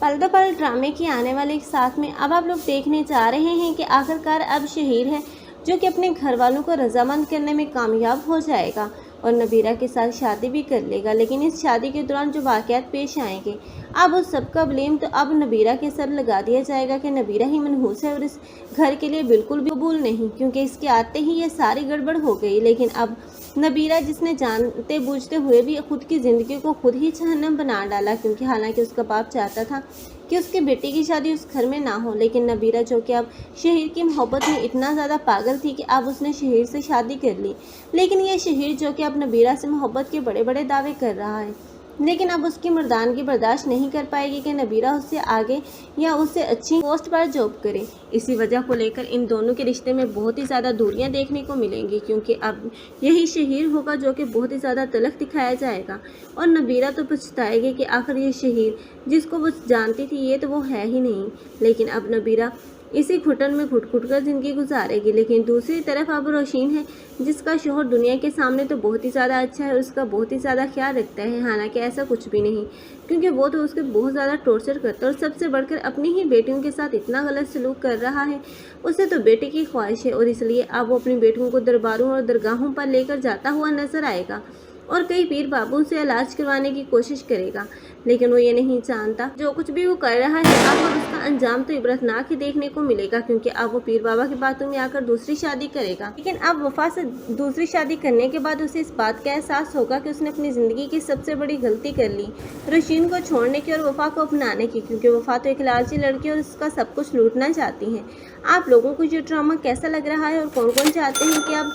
पल दो पल ड्रामे की आने वाले एक साथ में अब आप लोग देखने जा रहे हैं कि आखिरकार अब शहीर है जो कि अपने घर वालों को रजामंद करने में कामयाब हो जाएगा और नबीरा के साथ शादी भी कर लेगा। लेकिन इस शादी के दौरान जो वाक़यात पेश आएंगे, अब उस सबका ब्लेम तो अब नबीरा के सर लगा दिया जाएगा कि नबीरा ही मनहूस है और इस घर के लिए बिल्कुल भी कबूल नहीं, क्योंकि इसके आते ही ये सारी गड़बड़ हो गई। लेकिन अब नबीरा, जिसने जानते बूझते हुए भी खुद की ज़िंदगी को खुद ही जहन्नम बना डाला, क्योंकि हालांकि उसका बाप चाहता था कि उसकी बेटी की शादी उस घर में ना हो, लेकिन नबीरा जो कि अब शहीर की मोहब्बत में इतना ज़्यादा पागल थी कि अब उसने शहीर से शादी कर ली। लेकिन ये शहीर जो कि अब नबीरा से मोहब्बत के बड़े बड़े दावे कर रहा है, लेकिन अब उसकी मर्दानगी बर्दाश्त नहीं कर पाएगी कि नबीरा उससे आगे या उससे अच्छी पोस्ट पर जॉब करे। इसी वजह को लेकर इन दोनों के रिश्ते में बहुत ही ज़्यादा दूरियां देखने को मिलेंगी, क्योंकि अब यही शहीर होगा जो कि बहुत ही ज़्यादा तलख दिखाया जाएगा और नबीरा तो पछताएगी कि आखिर ये शहीर जिसको वो जानती थी ये तो वो है ही नहीं। लेकिन अब नबीरा इसी घुटन में घुट घुट कर ज़िंदगी गुजारेगी। लेकिन दूसरी तरफ अब रोशीन है, जिसका शोहर दुनिया के सामने तो बहुत ही ज़्यादा अच्छा है, उसका बहुत ही ज़्यादा ख्याल रखता है। हालांकि ऐसा कुछ भी नहीं, क्योंकि वो तो उसके बहुत ज़्यादा टॉर्चर करता है और सबसे बढ़कर अपनी ही बेटियों के साथ इतना गलत सलूक कर रहा है। उसे तो बेटे की ख्वाहिश है और इसलिए अब वो अपनी बेटियों को दरबारों और दरगाहों पर लेकर जाता हुआ नजर आएगा और कई पीर बाबू से इलाज करवाने की कोशिश करेगा। लेकिन वो ये नहीं जानता जो कुछ भी वो कर रहा है अब उसका अंजाम तो इबरतनाक ही देखने को मिलेगा, क्योंकि अब वो पीर बाबा की बातों में आकर दूसरी शादी करेगा। लेकिन अब वफा से दूसरी शादी करने के बाद उसे इस बात का एहसास होगा कि उसने अपनी ज़िंदगी की सबसे बड़ी गलती कर ली, रोशीन को छोड़ने की और वफा को अपनाने की, क्योंकि वफा तो एक लालची लड़की और उसका सब कुछ लूटना चाहती हैं। आप लोगों को ये ड्रामा कैसा लग रहा है और कौन कौन चाहते हैं कि अब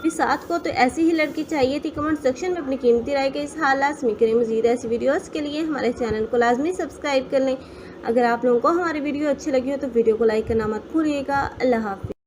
इस साथ को तो ऐसी ही लड़की चाहिए थी? कमेंट सेक्शन में अपनी कीमती राय का इज़हार लाज़मी करें। मज़ीद ऐसी वीडियोस के लिए हमारे चैनल को लाजमी सब्सक्राइब कर लें। अगर आप लोगों को हमारी वीडियो अच्छी लगी हो तो वीडियो को लाइक करना मत भूलिएगा। अल्लाह हाफ़िज़।